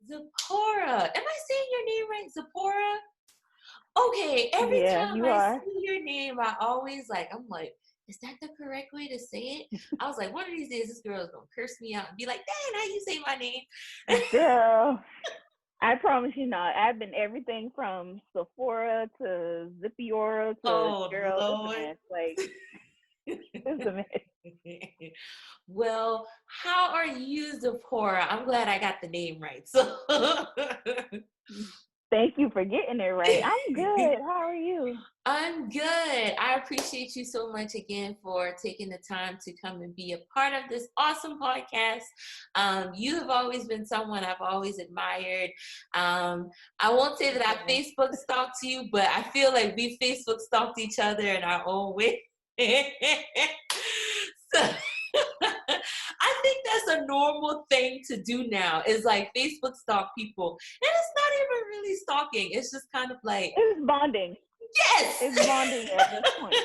Zippora. Am I saying your name right? Zippora? Okay, every Yeah, time you I are. see your name, I'm like, is that the correct way to say it? I was like, one of these days, this girl is gonna curse me out and be like, dang, how you say my name? Girl, I promise you not. I've been everything from Sephora to Zippiora to Oh, girl, it's a Lord. mess. Like, it's a mess. Well, how are you, Zippora? I'm glad I got the name right. So Thank you for getting it right. I'm good. How are you? I'm good. I appreciate you so much again for taking the time to come and be a part of this awesome podcast. You have always been someone I've always admired. I won't say that I Facebook stalked you, but I feel like we Facebook stalked each other in our own way. So I think that's a normal thing to do now, is like Facebook stalk people. And it's not even really stalking. It's just kind of like, It's bonding. yes. It's bonding at this point.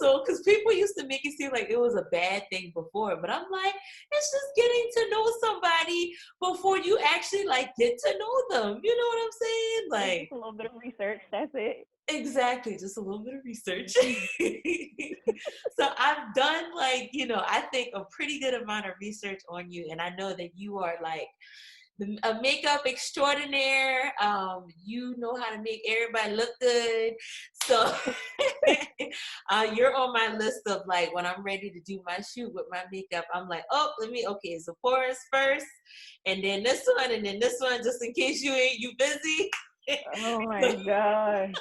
So because people used to make it seem like it was a bad thing before, but I'm like, it's just getting to know somebody before you actually like get to know them. You know what I'm saying? It's Like, just a little bit of research. That's it. exactly, just a little bit of research. Mm-hmm. So I've done I think a pretty good amount of research on you, and I know that you are like a makeup extraordinaire. You know how to make everybody look good. So you're on my list of like when I'm ready to do my shoot with my makeup. I'm like, okay, Zippora's first, and then this one, and then this one, just in case you busy. Oh my God.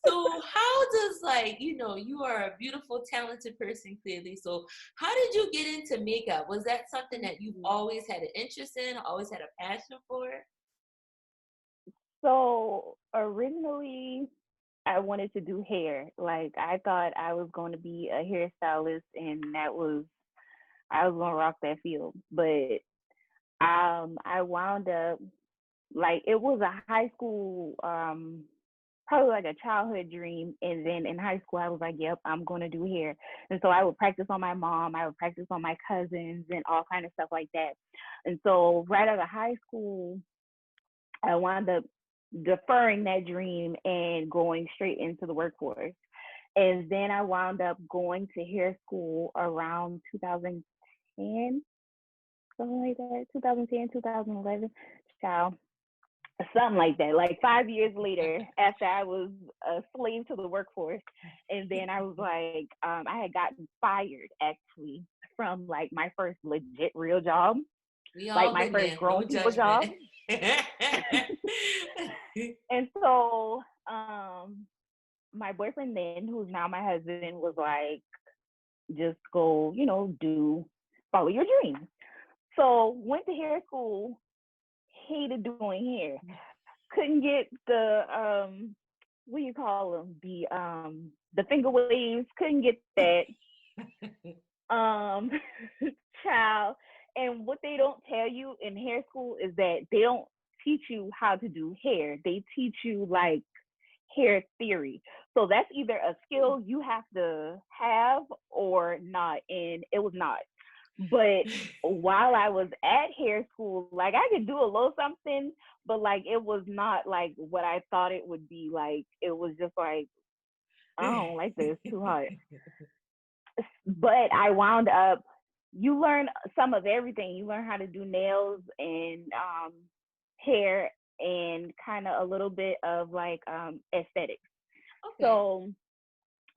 So how does you are a beautiful, talented person, clearly. So how did you get into makeup? Was that something that you've always had an interest in, always had a passion for? So originally, I wanted to do hair. Like, I thought I was going to be a hairstylist, and I was going to rock that field. But I wound up, like, it was a high school, probably like a childhood dream. And then in high school, I was like, yep, I'm going to do hair. And so I would practice on my mom, I would practice on my cousins, and all kind of stuff like that. And so right out of high school, I wound up deferring that dream and going straight into the workforce. And then I wound up going to hair school around 2010, something like that, 2010, 2011, child, something like that. Like 5 years later, after I was a slave to the workforce, and then I was like, I had gotten fired actually from like my first legit real job, We like all my been first there. No grown people judgment. job. And so, my boyfriend then, who's now my husband, was like, just go, follow your dreams. So went to hair school, hated doing hair. Couldn't get the what do you call them? The finger waves, couldn't get that. Um child. And what they don't tell you in hair school is that they don't teach you how to do hair. They teach you like hair theory. So that's either a skill you have to have or not. And it was not. But while I was at hair school, like I could do a little something, but like it was not like what I thought it would be. Like it was just like, I don't like this, too hot. But I wound up, you learn some of everything. You learn how to do nails and hair and kind of a little bit of like aesthetics. Okay. So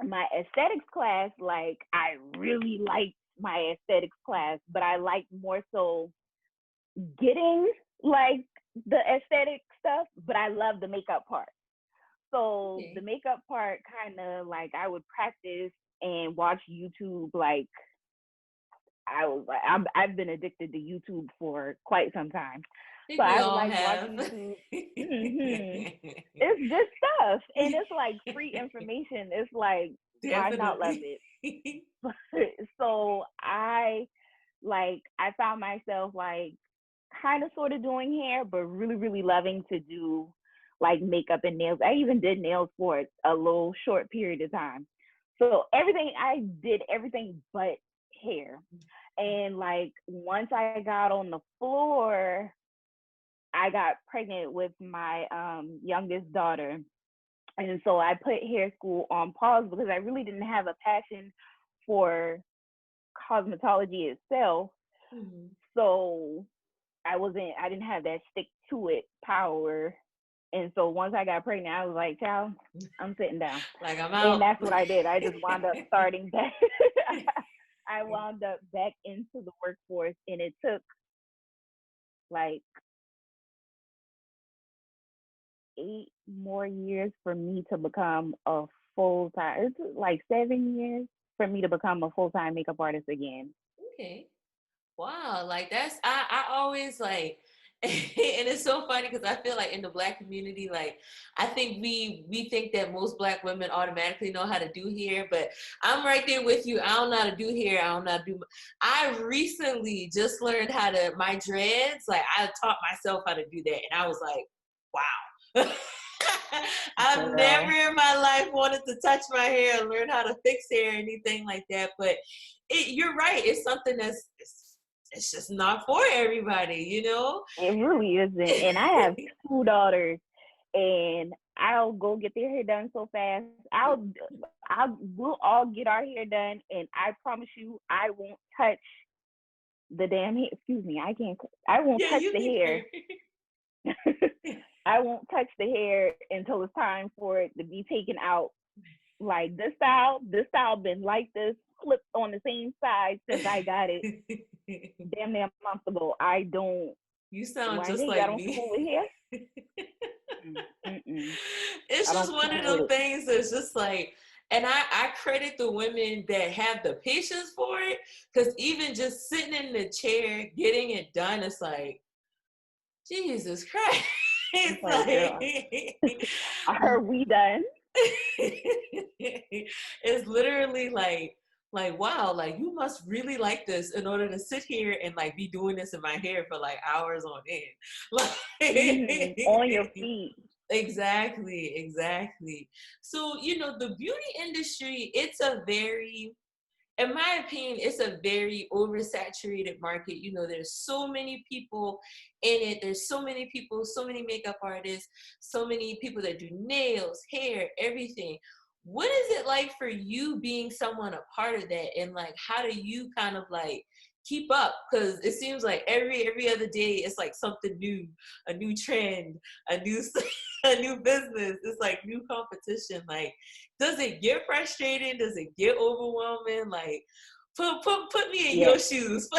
my aesthetics class, like I really liked my aesthetics class, but I liked more so getting like the aesthetic stuff, but I love the makeup part. So the Okay. makeup part kind of like I would practice and watch YouTube. Like I was like, I've been addicted to YouTube for quite some time. I think So we I would all like watch have. YouTube. It's good stuff, and it's like free information. It's like, why not love Definitely. it? So I found myself like kind of sort of doing hair, but really, really loving to do like makeup and nails. I even did nails for a little short period of time. So everything I did everything but hair. And like once I got on the floor, I got pregnant with my youngest daughter. And so I put hair school on pause because I really didn't have a passion for cosmetology itself. Mm-hmm. So I didn't have that stick to it power. And so once I got pregnant, I was like, child, I'm sitting down. Like, I'm And out. that's what I did. I just wound up starting back. I wound up back into the workforce, and it took like 8 more years for me to become a full time. It's like 7 years for me to become a full time makeup artist again. Okay. Wow, like that's I always like and it's so funny because I feel like in the Black community, like I think we think that most Black women automatically know how to do hair, but I'm right there with you. I don't know how to do hair. I don't know how to do. I recently just learned how to my dreads. Like I taught myself how to do that, and I was like, wow. I've never Girl. in my life wanted to touch my hair, learn how to fix hair, anything like that. But you're right. It's something it's just not for everybody, you know? It really isn't. And I have two daughters, and I'll go get their hair done so fast. We'll all get our hair done, and I promise you, I won't touch the damn hair. Excuse me, I won't Yeah, touch you the can. hair. I won't touch the hair until it's time for it to be taken out. Like this style been like this, flipped on the same side since I got it damn near a month ago. I don't. You sound Why just they got like on me. fool with hair? Mm-mm. It's I just don't one of fool with those it. things that's just like, and I credit the women that have the patience for it, because even just sitting in the chair getting it done, it's like, Jesus Christ. It's It's like, girl, like are we done? it's literally like wow, like you must really like this in order to sit here and like be doing this in my hair for like hours on end. On your Like feet. exactly. So, the beauty industry, it's a very, in my opinion, it's a very oversaturated market. There's so many people in it. There's so many people, so many makeup artists, so many people that do nails, hair, everything. What is it like for you being someone a part of that? And like, how do you kind of like keep up? Because it seems like every other day it's like something new, a new trend, a new a new business. It's like new competition. Like, does it get frustrating? Does it get overwhelming? Like, put me in Yes. your shoes.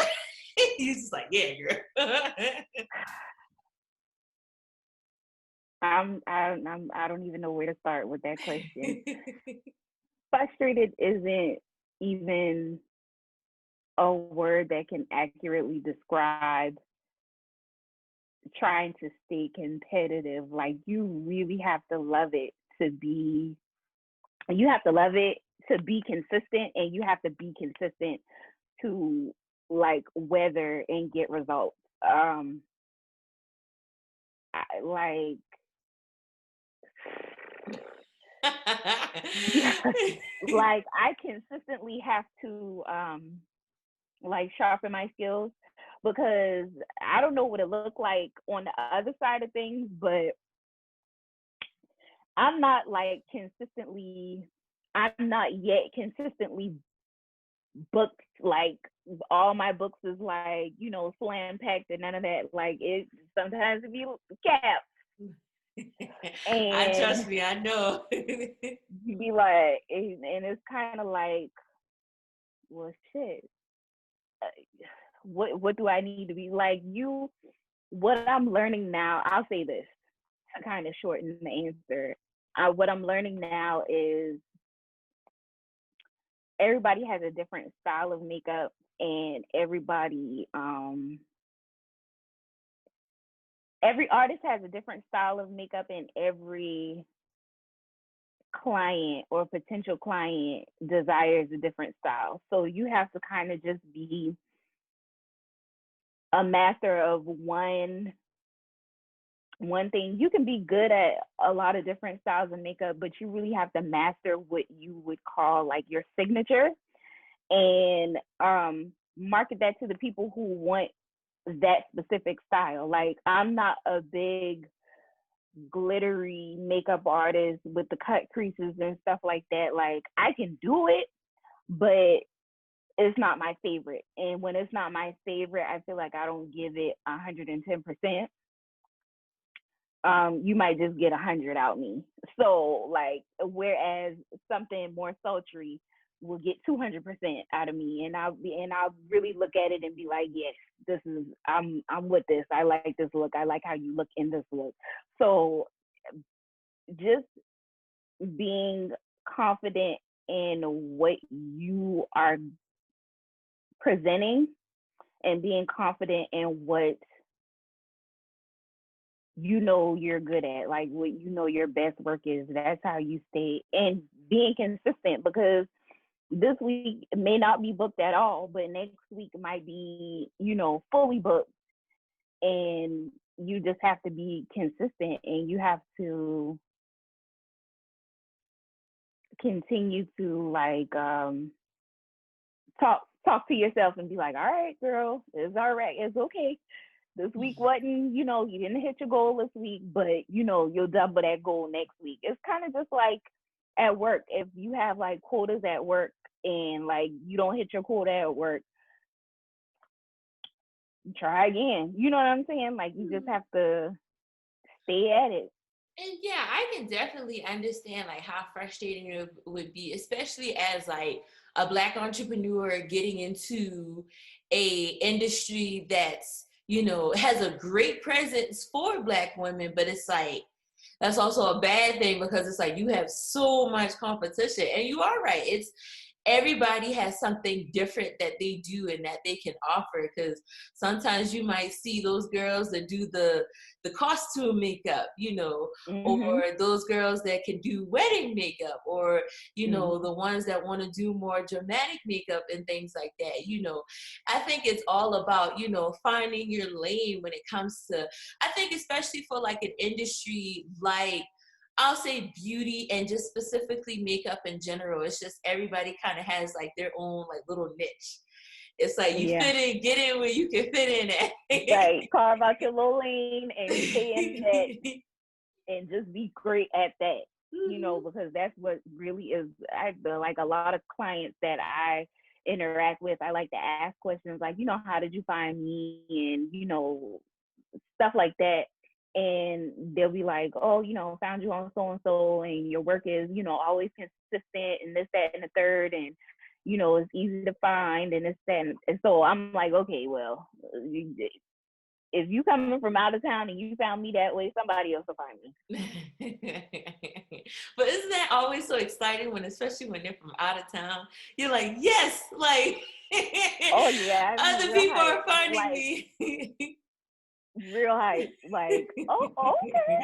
You're just like, yeah, girl. I don't even know where to start with that question. Frustrated isn't even a word that can accurately describe trying to stay competitive. Like you really have to love it to be you have to love it to be consistent, and you have to be consistent to like weather and get results. Like yeah, like I consistently have to like sharpen my skills because I don't know what it looked like on the other side of things, but I'm not yet consistently booked. Like all my books is like, slam packed and none of that. Like it sometimes it be capped. I And trust me, I know. you be like, and it's kind of like, well, shit. What do I need to be like? What I'm learning now, I'll say this to kind of shorten the answer. What I'm learning now is everybody has a different style of makeup, and every artist has a different style of makeup, and every client or potential client desires a different style. So you have to kind of just be a master of one thing. You can be good at a lot of different styles of makeup, but you really have to master what you would call like your signature. And market that to the people who want that specific style. Like, I'm not a big glittery makeup artist with the cut creases and stuff like that. Like, I can do it, but it's not my favorite. And when it's not my favorite, I feel like I don't give it 110%. You might just get 100 out me. So like, whereas something more sultry will get 200% out of me, and I'll really look at it and be like, yes, this is, I'm with this. I like this look. I like how you look in this look. So just being confident in what you are presenting and being confident in what you know you're good at, like what you know your best work is. That's how you stay, and being consistent, because this week may not be booked at all, but next week might be, fully booked. And you just have to be consistent, and you have to continue to like talk to yourself and be like, all right, girl, it's all right, it's okay. This week wasn't, you didn't hit your goal this week, but you'll double that goal next week. It's kind of just like at work. If you have like quotas at work and like you don't hit your quota at work, try again. You know what I'm saying? Like, you just have to stay at it. And yeah, I can definitely understand like how frustrating it would be, especially as like a Black entrepreneur getting into a industry that's, has a great presence for Black women, but it's like, that's also a bad thing, because it's like you have so much competition. And you are right. It's, everybody has something different that they do and that they can offer, because sometimes you might see those girls that do the costume makeup, or those girls that can do wedding makeup, or the ones that want to do more dramatic makeup and things like that. I think it's all about finding your lane when it comes to, I think especially for like an industry like, I'll say beauty and just specifically makeup in general. It's just everybody kind of has like their own like little niche. It's like you fit in, get in where you can fit in at. Right. Carve out your little lane and stay in that and just be great at that. Because that's what really is. I feel like a lot of clients that I interact with, I like to ask questions like, how did you find me? And, stuff like that. And they'll be like, oh, found you on so and so, and your work is, always consistent, and this, that, and the third, and it's easy to find, and it's that. And so I'm like, okay, well, if you coming from out of town and you found me that way, somebody else will find me. But isn't that always so exciting when, especially when they're from out of town, you're like, yes, like, oh yeah, other people are finding me. Real hype, like, oh, okay.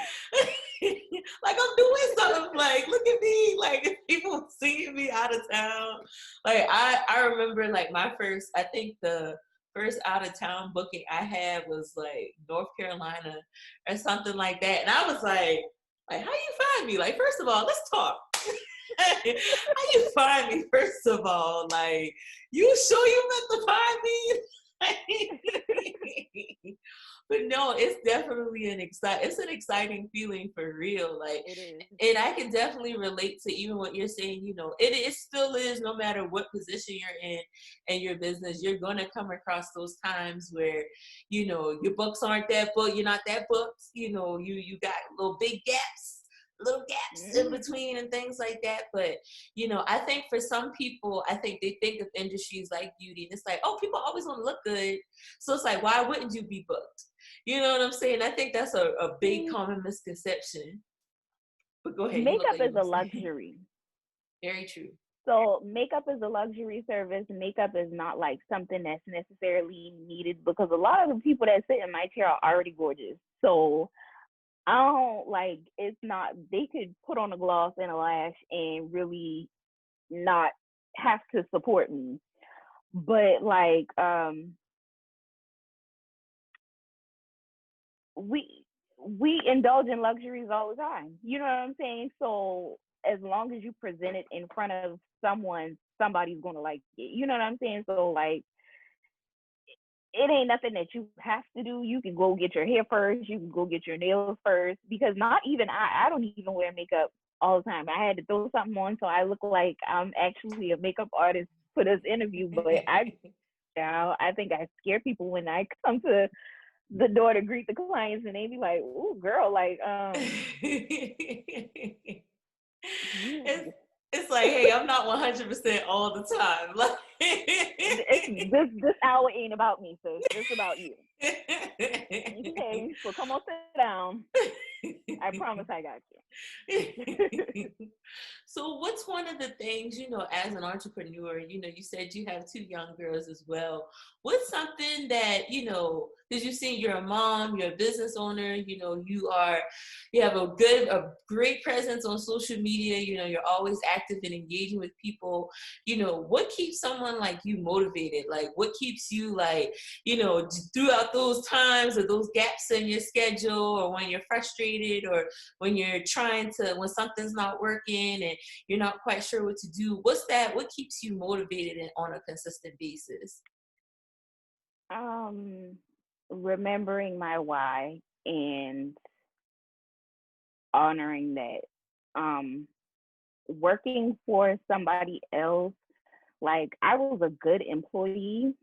Like, I'm doing something, like, look at me, like, people seeing me out of town. Like, I remember, like, I think the first out of town booking I had was like North Carolina or something like that. And I was like, how you find me? Like, first of all, let's talk. How you find me, first of all? Like, you sure you meant to find me? But no, it's definitely an exciting feeling for real. Like, it is. And I can definitely relate to even what you're saying. It still is, no matter what position you're in your business, you're gonna come across those times where, your books aren't that booked, you're not that booked. You got little gaps in between and things like that. But I think for some people, I think they think of industries like beauty, and it's like, oh, people always want to look good, so it's like, why wouldn't you be booked? You know what I'm saying? I think that's a big common misconception. But go ahead. Makeup is a luxury. Very true. So makeup is a luxury service. Makeup is not like something that's necessarily needed, because a lot of the people that sit in my chair are already gorgeous. So I don't like, it's not, they could put on a gloss and a lash and really not have to support me. But like, we indulge in luxuries all the time. You know what I'm saying? So as long as you present it in front of someone, somebody's gonna like it. You know what I'm saying? So like, it ain't nothing that you have to do. You can go get your hair first. You can go get your nails first. Because not even I don't even wear makeup all the time. I had to throw something on so I look like I'm actually a makeup artist for this interview. But I think I scare people when I come to the door to greet the clients, and they be like, "Ooh, girl, like, you." It's like, hey, I'm not 100% all the time. Like, This hour ain't about me, sis. It's about you. Okay, so come on, sit down. I promise I got you. So what's one of the things, as an entrepreneur, you said you have two young girls as well. What's something that, because you see you're a mom, you're a business owner, you have a great presence on social media, you're always active and engaging with people. What keeps someone like you motivated? Like what keeps you like, throughout those times or those gaps in your schedule, or when you're frustrated, or when when something's not working and you're not quite sure what to do? What keeps you motivated and on a consistent basis? Remembering my why and honoring that. Working for somebody else, like I was a good employee,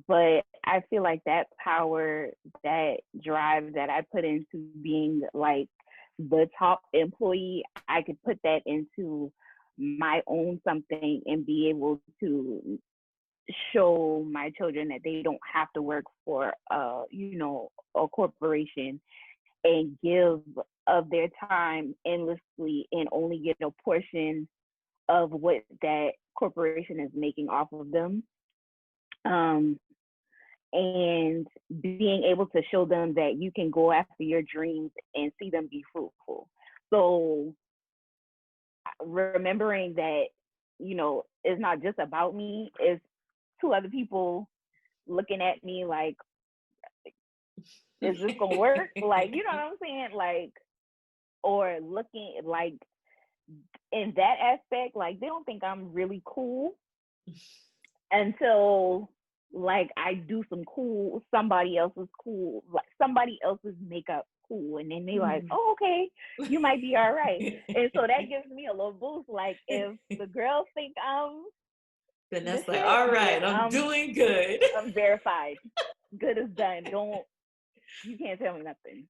but I feel like that power, that drive that I put into being like the top employee, I could put that into my own something and be able to show my children that they don't have to work for a corporation and give of their time endlessly and only get a portion of what that corporation is making off of them. Um, and being able to show them that you can go after your dreams and see them be fruitful. So remembering that, it's not just about me, it's two other people looking at me like, is this gonna work? Like, you know what I'm saying? Like, or looking like in that aspect, like they don't think I'm really cool until like I do somebody else's cool, like somebody else's makeup cool, and then they like, oh, okay, you might be all right. And so that gives me a little boost. Like if the girls think I'm then that's like, all right, I'm doing good. I'm verified. Good is done. You can't tell me nothing.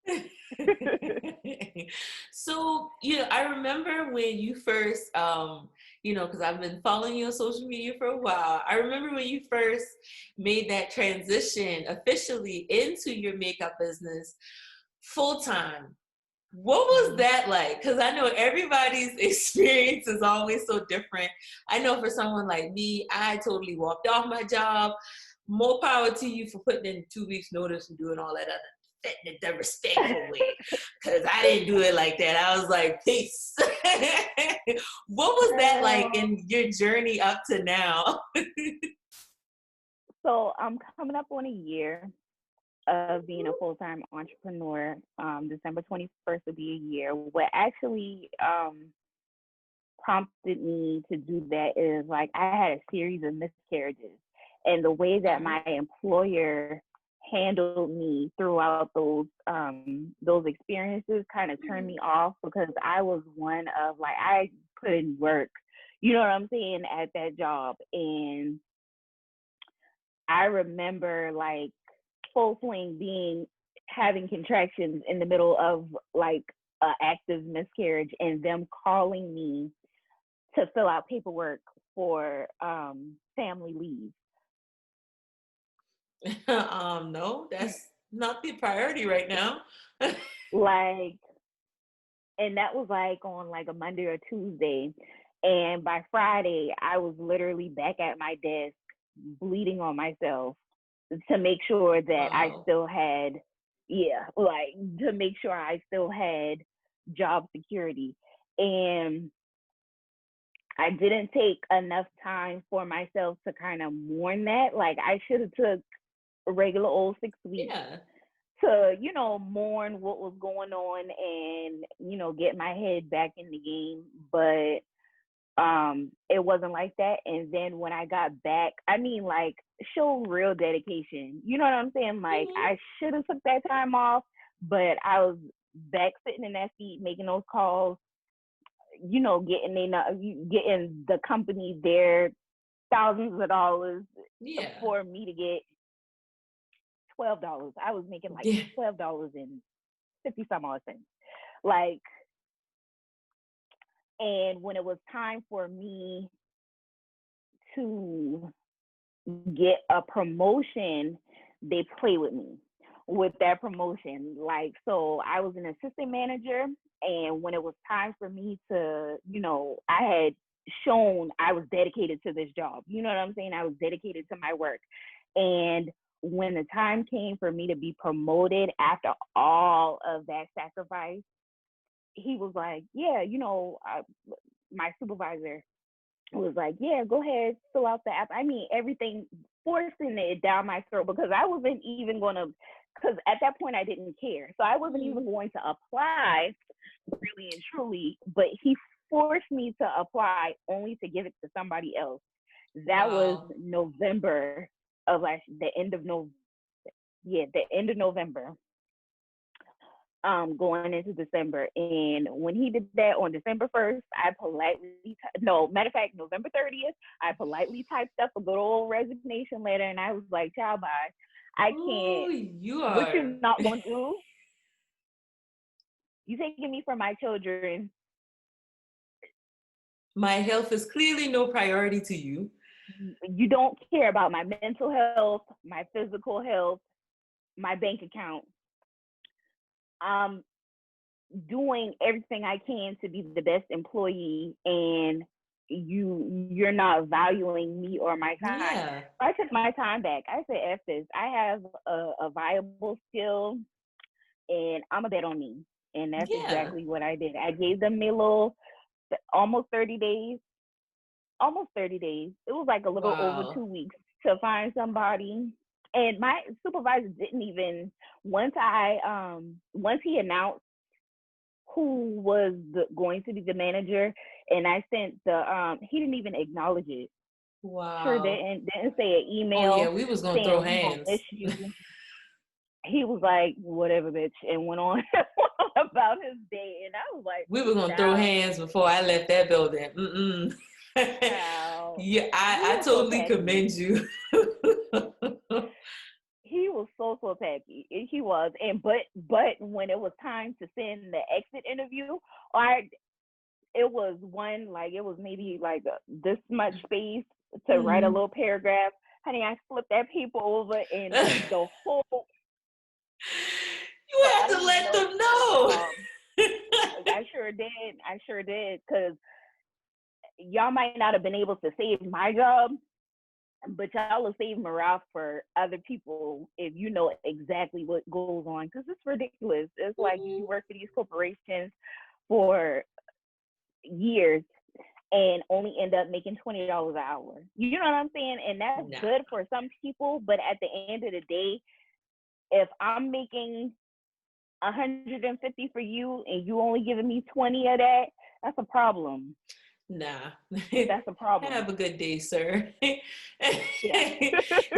So, I remember when you first, because I've been following you on social media for a while. I remember when you first made that transition officially into your makeup business full time. What was that like? Because I know everybody's experience is always so different. I know for someone like me, I totally walked off my job. More power to you for putting in 2 weeks notice and doing all that other the respectful way, because I didn't do it like that. I was like, peace. What was that like in your journey up to now? So I'm coming up on a year of being a full-time entrepreneur. December 21st will be a year. What actually prompted me to do that is like I had a series of miscarriages, and the way that my employer handled me throughout those experiences kind of turned me off, because I was one of like, I put in work, you know what I'm saying, at that job. And I remember like full swing having contractions in the middle of like an active miscarriage, and them calling me to fill out paperwork for family leave. No, that's not the priority right now. Like, and that was like on like a Monday or Tuesday. And by Friday, I was literally back at my desk, bleeding on myself to make sure that I still had, to make sure I still had job security. And I didn't take enough time for myself to kind of mourn that. Like I should have took a regular old 6 weeks to, mourn what was going on and, get my head back in the game. But it wasn't like that. And then when I got back, show real dedication. You know what I'm saying? Like, Mm-hmm. I should have took that time off, but I was back sitting in that seat making those calls, getting the company their thousands of dollars Yeah. for me to get $12. I was making like Yeah. $12.50 some odd cents. Like, and when it was time for me to get a promotion, they play with me with that promotion. Like, so I was an assistant manager, and when it was time for me to, I had shown I was dedicated to this job. You know what I'm saying? I was dedicated to my work. And when the time came for me to be promoted after all of that sacrifice, he was like, yeah, my supervisor was like, yeah, go ahead, fill out the app. I mean, everything, forcing it down my throat because I wasn't even going to, because at that point I didn't care. So I wasn't Mm-hmm. even going to apply really and truly, but he forced me to apply only to give it to somebody else. That was Wow. November of the end of the end of November, going into December. And when he did that on December 1st, no, matter of fact, November 30th, I politely typed up a good old resignation letter, and I was like, child, bye. I Ooh, can't, you what are. you not going to do? You taking me from my children. My health is clearly no priority to you. You don't care about my mental health, my physical health, my bank account. I'm doing everything I can to be the best employee, and you're not valuing me or my time. Yeah. So I took my time back. I said, F this. I have a viable skill, and I'm a bet on me. And that's Yeah. exactly what I did. I gave them a little, almost 30 days. Almost 30 days. It was like a little over Wow. 2 weeks to find somebody. And my supervisor didn't even, once he announced who was going to be the manager, and I sent he didn't even acknowledge it. Sure Wow. didn't say an Oh yeah, email we was gonna throw saying we gonna miss hands. you. He was like, whatever, bitch, and went on about his day. And I was like, We ooh, were gonna throw child, hands before I left that building. Mm-mm. child. Yeah, He I was so totally tacky. commend you. He was so tacky. He was, and but when it was time to send the exit interview, I it was one, like, it was maybe like this much space to write a Mhm. little paragraph. Honey, I flipped that paper over, and the whole, You I have don't to even let know if them you got a know. job. I sure did. I sure did, because y'all might not have been able to save my job, but y'all will save morale for other people if you know exactly what goes on. Because it's ridiculous. It's like you Mhm. work for these corporations for years and only end up making $20 an hour. You know what I'm saying? And that's Nah. good for some people, but at the end of the day, if I'm making 150 for you and you only giving me 20 of that, that's a problem. Nah. That's a problem. Have a good day, sir. Yeah.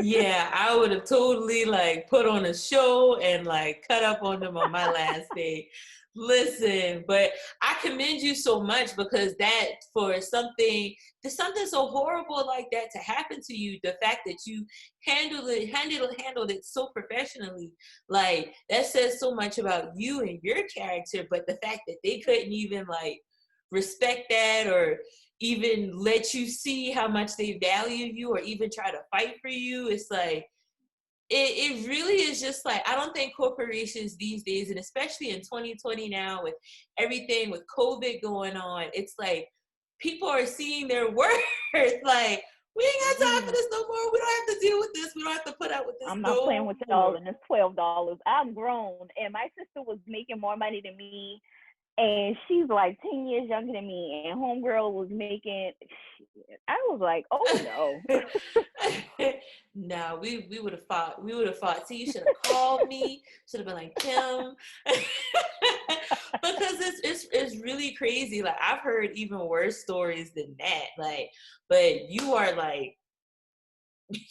Yeah, I would have totally like put on a show and like cut up on them on my last day. Listen, but I commend you so much because that for there's something so horrible like that to happen to you, the fact that you handled it so professionally, like that says so much about you and your character, but the fact that they couldn't even like respect that or even let you see how much they value you or even try to fight for you. It's like it really is just like I don't think corporations these days, and especially in 2020 now with everything with COVID going on, it's like people are seeing their worth. Like, we ain't got time for Mm, this no more. We don't have to deal with this. We don't have to put up with this I'm not playing no with y'all, more. and it's $12. I'm grown, and my sister was making more money than me, and she's like 10 years younger than me, and homegirl was making, I was like, oh no. No, we would have fought. We would have fought. See, you should have called me. Should have been like Kim, because it's really crazy. Like I've heard even worse stories than that. Like, but you are like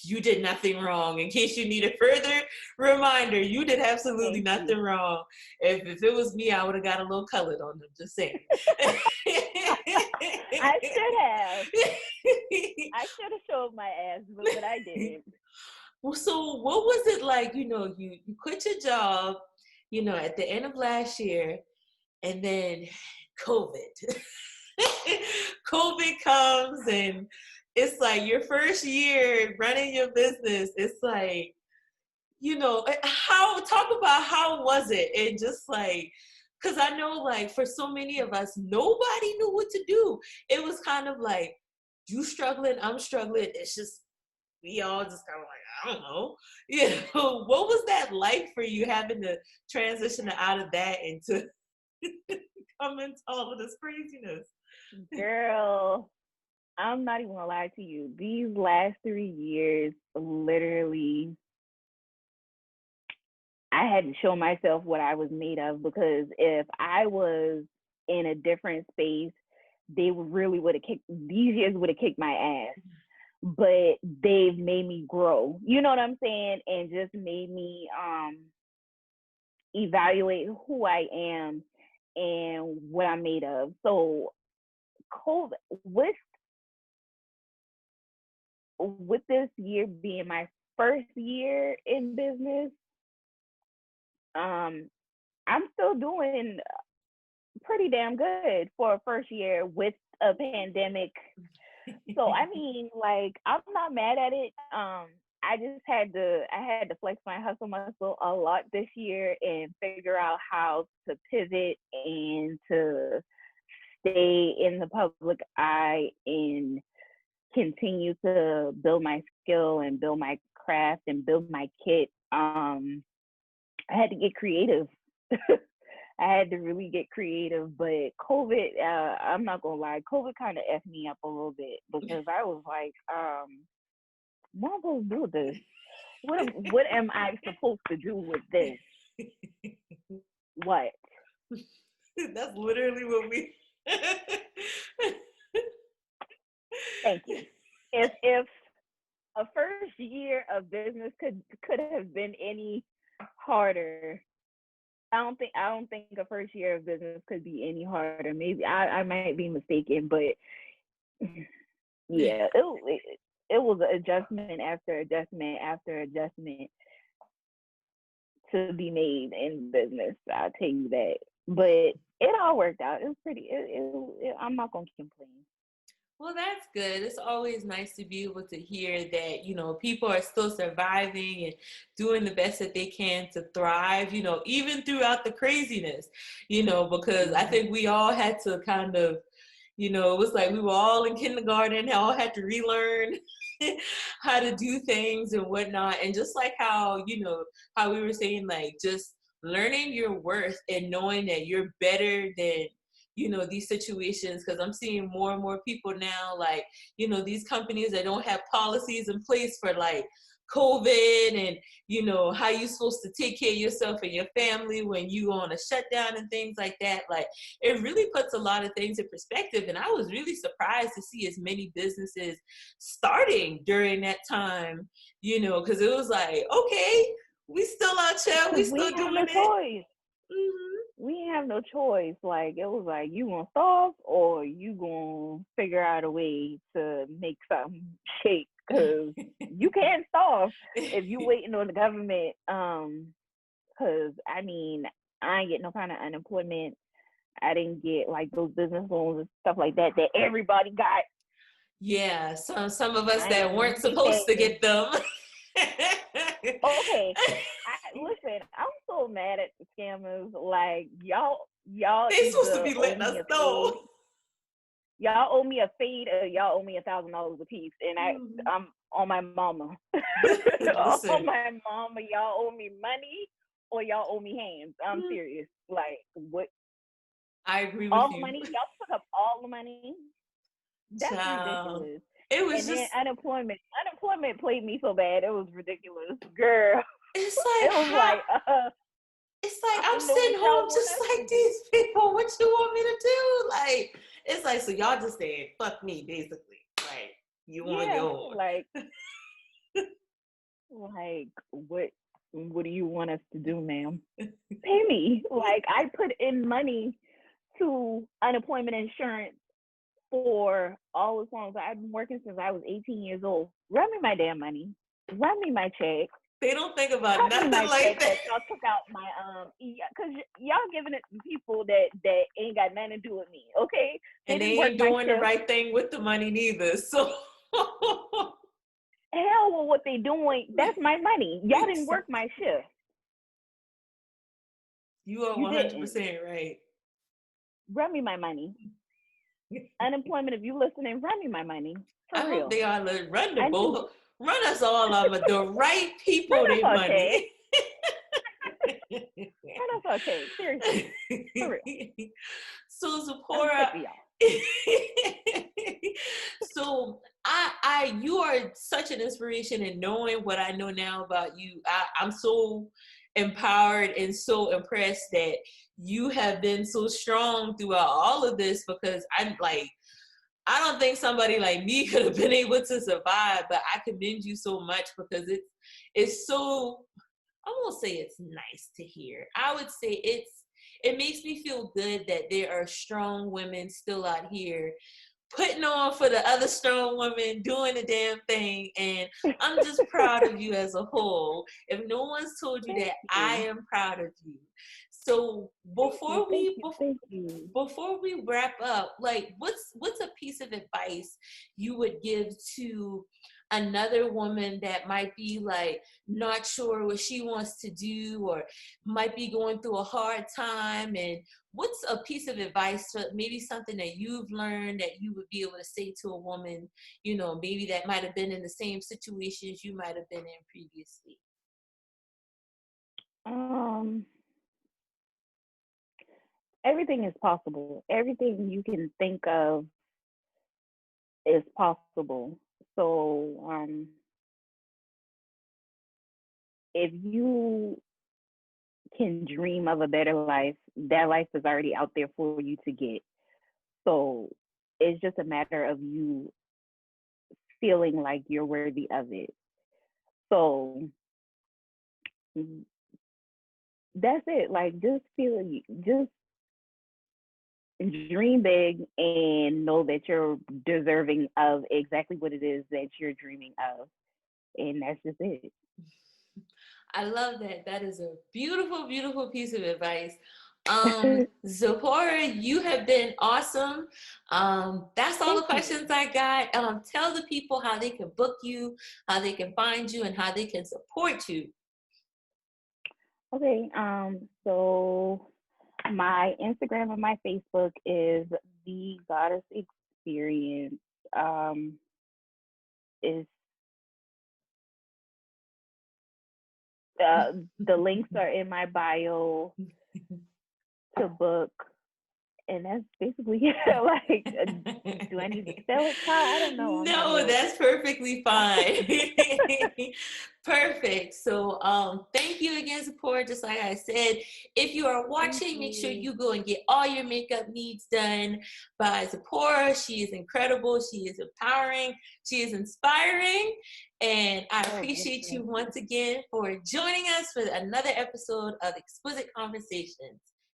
you did nothing wrong. In case you need a further reminder, you did absolutely Thank nothing you. wrong. If it was me, I would have got a little colored on them, just saying. I should have. I should have showed my ass, but I didn't. Well, so what was it like, you quit your job, at the end of last year, and then COVID. COVID comes, and it's like your first year running your business. It's like, talk about how was it? And just like, because I know, like, for so many of us, nobody knew what to do. It was kind of like, you struggling, I'm struggling. It's just, we all just kind of like, I don't know. What was that like for you, having to transition out of that into come into all of this craziness? Girl, I'm not even gonna lie to you. These last 3 years, literally, I had to show myself what I was made of, because if I was in a different space, they really would have kicked, these years would have kicked my ass. But they've made me grow. You know what I'm saying? And just made me evaluate who I am and what I'm made of. So COVID, with this year being my first year in business, I'm still doing pretty damn good for a first year with a pandemic. So I mean, like, I'm not mad at it. I had to flex my hustle muscle a lot this year and figure out how to pivot and to stay in the public eye and continue to build my skill and build my craft and build my kit. I had to get creative. I had to really get creative, but COVID, I'm not gonna lie, COVID kind of effed me up a little bit, because I was like, what am I supposed to do with this? What am I supposed to do with this? What? That's literally what we. Thank you. If a first year of business could have been any harder, I don't think a first year of business could be any harder. Maybe I might be mistaken, but yeah, it was adjustment after adjustment after adjustment to be made in business. I'll tell you that. But it all worked out. It was pretty. I'm not gonna complain. Well, that's good. It's always nice to be able to hear that, people are still surviving and doing the best that they can to thrive, even throughout the craziness, because I think we all had to kind of, it was like we were all in kindergarten, all had to relearn how to do things and whatnot. And just like how we were saying, like, just learning your worth and knowing that you're better than these situations, because I'm seeing more and more people now, like, these companies that don't have policies in place for like COVID and, how you're supposed to take care of yourself and your family when you on a shutdown and things like that. Like, it really puts a lot of things in perspective. And I was really surprised to see as many businesses starting during that time, because it was like, okay, we still out here, we still doing it. Choice. We didn't have no choice. Like, it was like, you gonna starve or you gonna figure out a way to make something shake, because you can't starve if you waiting on the government. Because I mean, I ain't get no kind of unemployment. I didn't get like those business loans and stuff like that everybody got. Yeah, some of us that weren't supposed to get them. Okay, listen, I'm so mad at the scammers. Like, y'all they supposed to be letting us know. Y'all owe me a fade, or y'all owe me $1,000 a piece, and I'm on my mama. On my mama, y'all owe me money, or y'all owe me hands. I'm serious. Like, what? I agree with all you. The money, y'all took up all the money. That's ridiculous. It was and just then unemployment played me so bad. It was ridiculous, girl. It's like, it was like, it's like I'm sitting home just like these people. What you want me to do? Like, it's like, so y'all just saying fuck me, basically. Like, you on your own. Like, Like, what do you want us to do, ma'am? Pay me. Like, I put in money to unemployment insurance for all as long as I've been working since I was 18 years old. Run me my damn money. Run me my check. They don't think about Cut me nothing my like check that. that y'all took out my because y'all giving it to people that ain't got nothing to do with me. Okay, they And didn't they work ain't my doing the shift. right thing with the money neither. So Hell with what they doing. That's my money. Y'all didn't work my shift. you are You didn't. 100% right. Run me my money. Unemployment, if you listening, run me my money. I For hope real. they all run the I need both. Run us all of the right run people us their our check. money. Run us our check. Seriously. For real. So I'm sick Zippora, of y'all. so you are such an inspiration in knowing what I know now about you. I'm so empowered and so impressed that you have been so strong throughout all of this, because I'm like, I don't think somebody like me could have been able to survive, but I commend you so much, because it's so, I won't say it's nice to hear. I would say it makes me feel good that there are strong women still out here putting on for the other strong women, doing the damn thing. And I'm just proud of you as a whole. If no one's told you Thank that, I you. am proud of you. So Thank you. Thank you. Thank you. before we wrap up, like what's a piece of advice you would give to another woman that might be like not sure what she wants to do, or might be going through a hard time, and what's a piece of advice, to maybe something that you've learned that you would be able to say to a woman, maybe that might have been in the same situations you might have been in previously? Um, Everything is possible. Everything you can think of is possible. So, if you can dream of a better life, that life is already out there for you to get. So, it's just a matter of you feeling like you're worthy of it. So, mm, that's it. Like, just just dream big and know that you're deserving of exactly what it is that you're dreaming of. And that's just it. I love that. That is a beautiful, beautiful piece of advice. Zippora, you have been awesome. That's all the Thank you. questions I got. Tell the people how they can book you, how they can find you, and how they can support you. Okay, so my Instagram and my Facebook is the Goddess Experience. Um, is the links are in my bio to book, and that's basically it. Like, do I need to spell it, Ty? I don't know. I'm not No, real. that's perfectly fine. Perfect. So thank you again, support. Just like I said, if you are Thank watching, make sure you. you go and get all your makeup needs done by Zippora. She is incredible. She is empowering. She is inspiring. And I Oh, yes, appreciate you ma'am. once again for joining us for another episode of Exquisite Conversations.